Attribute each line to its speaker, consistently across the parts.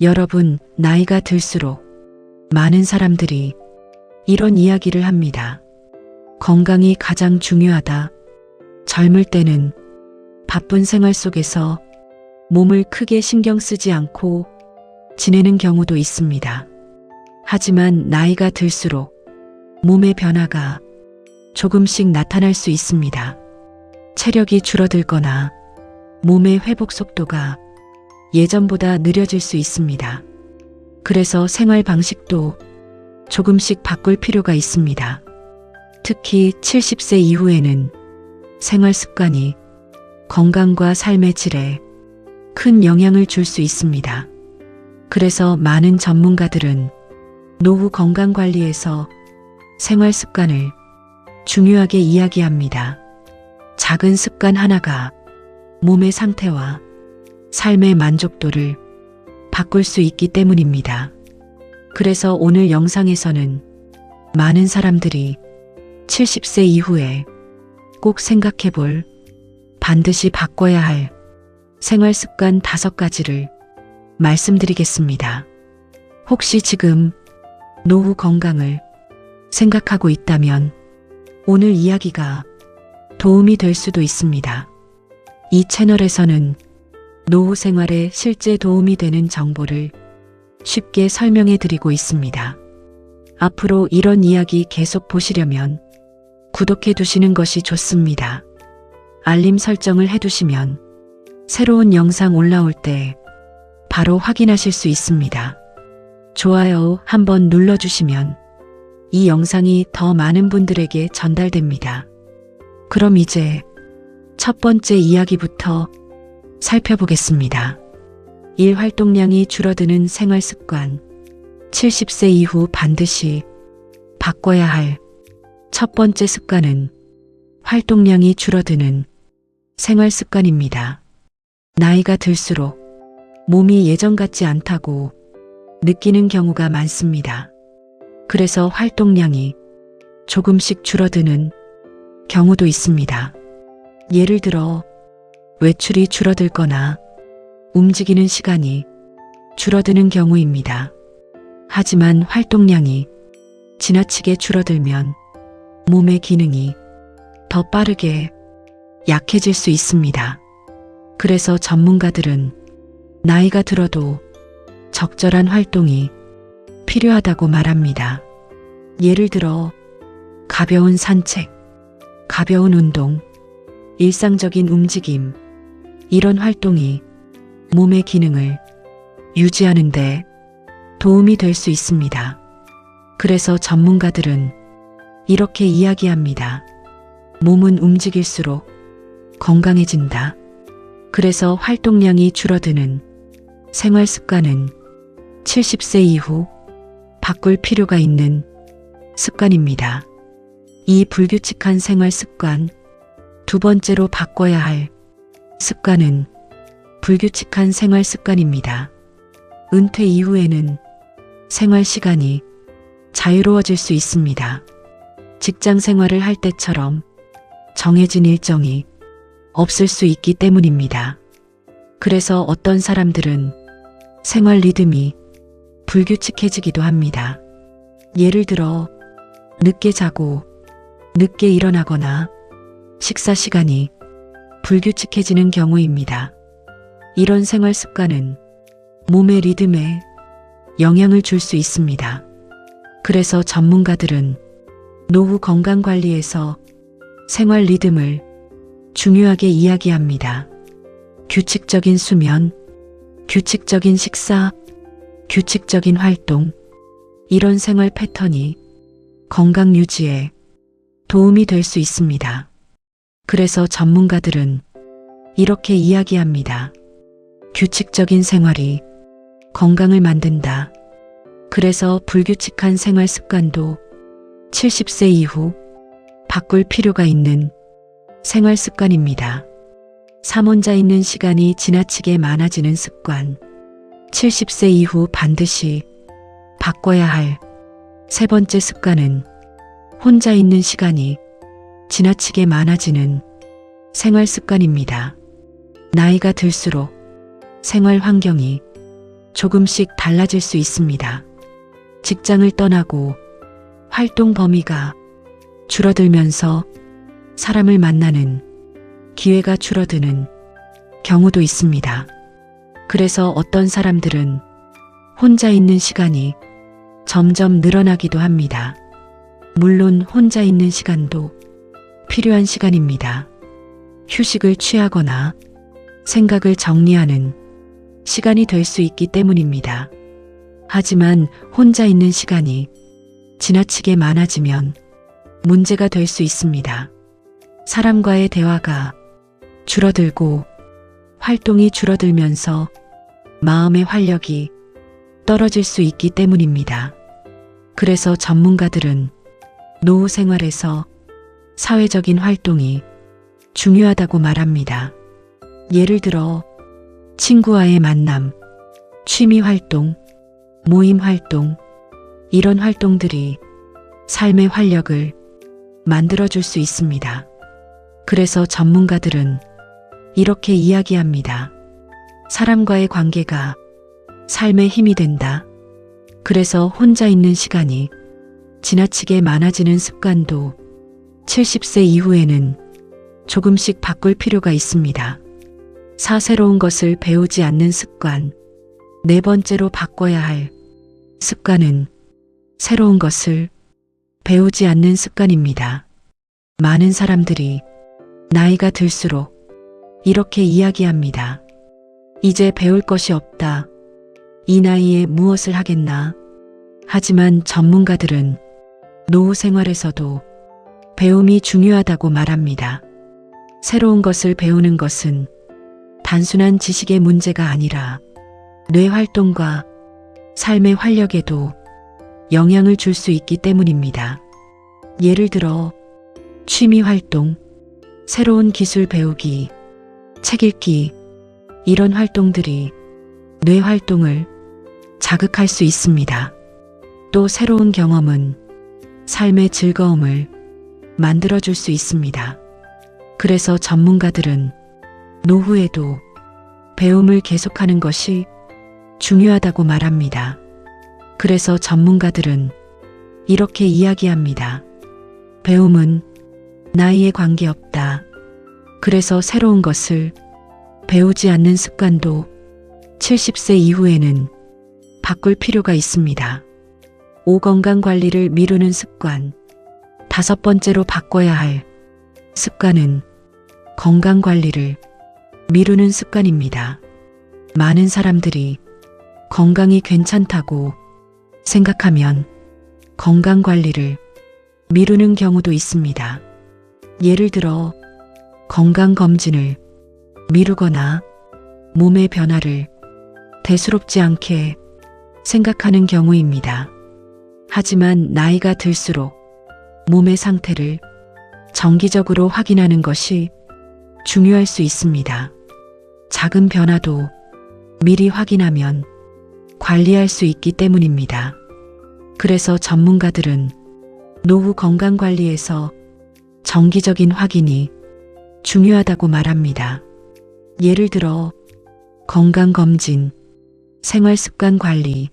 Speaker 1: 여러분, 나이가 들수록 많은 사람들이 이런 이야기를 합니다. 건강이 가장 중요하다. 젊을 때는 바쁜 생활 속에서 몸을 크게 신경 쓰지 않고 지내는 경우도 있습니다. 하지만 나이가 들수록 몸의 변화가 조금씩 나타날 수 있습니다. 체력이 줄어들거나 몸의 회복 속도가 예전보다 느려질 수 있습니다. 그래서 생활 방식도 조금씩 바꿀 필요가 있습니다. 특히 70세 이후에는 생활 습관이 건강과 삶의 질에 큰 영향을 줄 수 있습니다. 그래서 많은 전문가들은 노후 건강 관리에서 생활 습관을 중요하게 이야기합니다. 작은 습관 하나가 몸의 상태와 삶의 만족도를 바꿀 수 있기 때문입니다. 그래서 오늘 영상에서는 많은 사람들이 70세 이후에 꼭 생각해 볼, 반드시 바꿔야 할 생활 습관 5가지를 말씀드리겠습니다. 혹시 지금 노후 건강을 생각하고 있다면 오늘 이야기가 도움이 될 수도 있습니다. 이 채널에서는 노후 생활에 실제 도움이 되는 정보를 쉽게 설명해 드리고 있습니다. 앞으로 이런 이야기 계속 보시려면 구독해 두시는 것이 좋습니다. 알림 설정을 해두시면 새로운 영상 올라올 때 바로 확인하실 수 있습니다. 좋아요 한번 눌러주시면 이 영상이 더 많은 분들에게 전달됩니다. 그럼 이제 첫 번째 이야기부터 살펴보겠습니다. 일 활동량이 줄어드는 생활 습관. 70세 이후 반드시 바꿔야 할 첫 번째 습관은 활동량이 줄어드는 생활 습관입니다. 나이가 들수록 몸이 예전 같지 않다고 느끼는 경우가 많습니다. 그래서 활동량이 조금씩 줄어드는 경우도 있습니다. 예를 들어 외출이 줄어들거나 움직이는 시간이 줄어드는 경우입니다. 하지만 활동량이 지나치게 줄어들면 몸의 기능이 더 빠르게 약해질 수 있습니다. 그래서 전문가들은 나이가 들어도 적절한 활동이 필요하다고 말합니다. 예를 들어 가벼운 산책, 가벼운 운동, 일상적인 움직임, 이런 활동이 몸의 기능을 유지하는 데 도움이 될 수 있습니다. 그래서 전문가들은 이렇게 이야기합니다. 몸은 움직일수록 건강해진다. 그래서 활동량이 줄어드는 생활 습관은 70세 이후 바꿀 필요가 있는 습관입니다. 이 불규칙한 생활 습관, 두 번째로 바꿔야 할 습관은 불규칙한 생활 습관입니다. 은퇴 이후에는 생활 시간이 자유로워질 수 있습니다. 직장 생활을 할 때처럼 정해진 일정이 없을 수 있기 때문입니다. 그래서 어떤 사람들은 생활 리듬이 불규칙해지기도 합니다. 예를 들어 늦게 자고 늦게 일어나거나 식사 시간이 불규칙해지는 경우입니다. 이런 생활 습관은 몸의 리듬에 영향을 줄 수 있습니다. 그래서 전문가들은 노후 건강 관리에서 생활 리듬을 중요하게 이야기합니다. 규칙적인 수면, 규칙적인 식사, 규칙적인 활동, 이런 생활 패턴이 건강 유지에 도움이 될 수 있습니다. 그래서 전문가들은 이렇게 이야기합니다. 규칙적인 생활이 건강을 만든다. 그래서 불규칙한 생활 습관도 70세 이후 바꿀 필요가 있는 생활 습관입니다. 혼자 있는 시간이 지나치게 많아지는 습관. 70세 이후 반드시 바꿔야 할 세 번째 습관은 혼자 있는 시간이 지나치게 많아지는 생활 습관입니다. 나이가 들수록 생활 환경이 조금씩 달라질 수 있습니다. 직장을 떠나고 활동 범위가 줄어들면서 사람을 만나는 기회가 줄어드는 경우도 있습니다. 그래서 어떤 사람들은 혼자 있는 시간이 점점 늘어나기도 합니다. 물론 혼자 있는 시간도 필요한 시간입니다. 휴식을 취하거나 생각을 정리하는 시간이 될 수 있기 때문입니다. 하지만 혼자 있는 시간이 지나치게 많아지면 문제가 될 수 있습니다. 사람과의 대화가 줄어들고 활동이 줄어들면서 마음의 활력이 떨어질 수 있기 때문입니다. 그래서 전문가들은 노후 생활에서 사회적인 활동이 중요하다고 말합니다. 예를 들어 친구와의 만남, 취미 활동, 모임 활동, 이런 활동들이 삶의 활력을 만들어줄 수 있습니다. 그래서 전문가들은 이렇게 이야기합니다. 사람과의 관계가 삶의 힘이 된다. 그래서 혼자 있는 시간이 지나치게 많아지는 습관도 70세 이후에는 조금씩 바꿀 필요가 있습니다. 새로운 것을 배우지 않는 습관. 네 번째로 바꿔야 할 습관은 새로운 것을 배우지 않는 습관입니다. 많은 사람들이 나이가 들수록 이렇게 이야기합니다. 이제 배울 것이 없다. 이 나이에 무엇을 하겠나? 하지만 전문가들은 노후 생활에서도 배움이 중요하다고 말합니다. 새로운 것을 배우는 것은 단순한 지식의 문제가 아니라 뇌 활동과 삶의 활력에도 영향을 줄 수 있기 때문입니다. 예를 들어 취미 활동, 새로운 기술 배우기, 책 읽기, 이런 활동들이 뇌 활동을 자극할 수 있습니다. 또 새로운 경험은 삶의 즐거움을 만들어줄 수 있습니다. 그래서 전문가들은 노후에도 배움을 계속하는 것이 중요하다고 말합니다. 그래서 전문가들은 이렇게 이야기합니다. 배움은 나이에 관계없다. 그래서 새로운 것을 배우지 않는 습관도 70세 이후에는 바꿀 필요가 있습니다. 건강 관리를 미루는 습관. 5번째로 바꿔야 할 습관은 건강 관리를 미루는 습관입니다. 많은 사람들이 건강이 괜찮다고 생각하면 건강 관리를 미루는 경우도 있습니다. 예를 들어 건강검진을 미루거나 몸의 변화를 대수롭지 않게 생각하는 경우입니다. 하지만 나이가 들수록 몸의 상태를 정기적으로 확인하는 것이 중요할 수 있습니다. 작은 변화도 미리 확인하면 관리할 수 있기 때문입니다. 그래서 전문가들은 노후 건강관리에서 정기적인 확인이 중요하다고 말합니다. 예를 들어 건강검진, 생활습관 관리,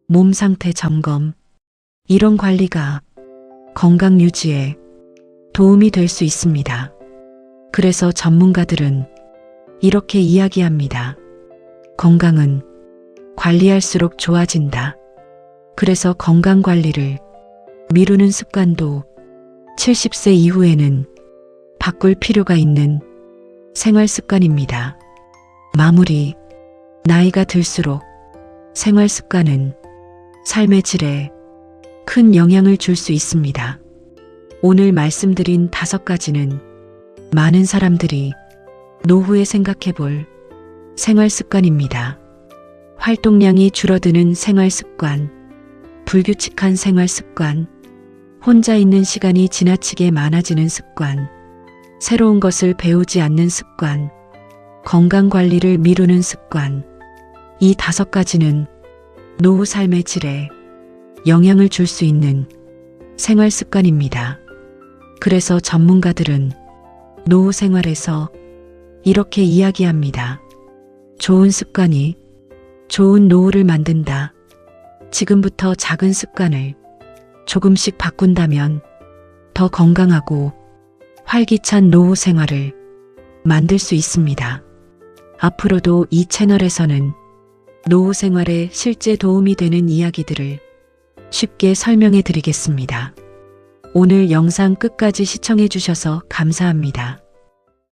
Speaker 1: 몸 상태 점검, 이런 관리가 건강 유지에 도움이 될 수 있습니다. 그래서 전문가들은 이렇게 이야기합니다. 건강은 관리할수록 좋아진다. 그래서 건강 관리를 미루는 습관도 70세 이후에는 바꿀 필요가 있는 생활 습관입니다. 마무리. 나이가 들수록 생활 습관은 삶의 질에 큰 영향을 줄 수 있습니다. 오늘 말씀드린 5가지는 많은 사람들이 노후에 생각해 볼 생활 습관입니다. 활동량이 줄어드는 생활 습관, 불규칙한 생활 습관, 혼자 있는 시간이 지나치게 많아지는 습관, 새로운 것을 배우지 않는 습관, 건강 관리를 미루는 습관. 이 5가지는 노후 삶의 질에 영향을 줄 수 있는 생활 습관입니다. 그래서 전문가들은 노후 생활에서 이렇게 이야기합니다. 좋은 습관이 좋은 노후를 만든다. 지금부터 작은 습관을 조금씩 바꾼다면 더 건강하고 활기찬 노후 생활을 만들 수 있습니다. 앞으로도 이 채널에서는 노후 생활에 실제 도움이 되는 이야기들을 쉽게 설명해 드리겠습니다. 오늘 영상 끝까지 시청해 주셔서 감사합니다.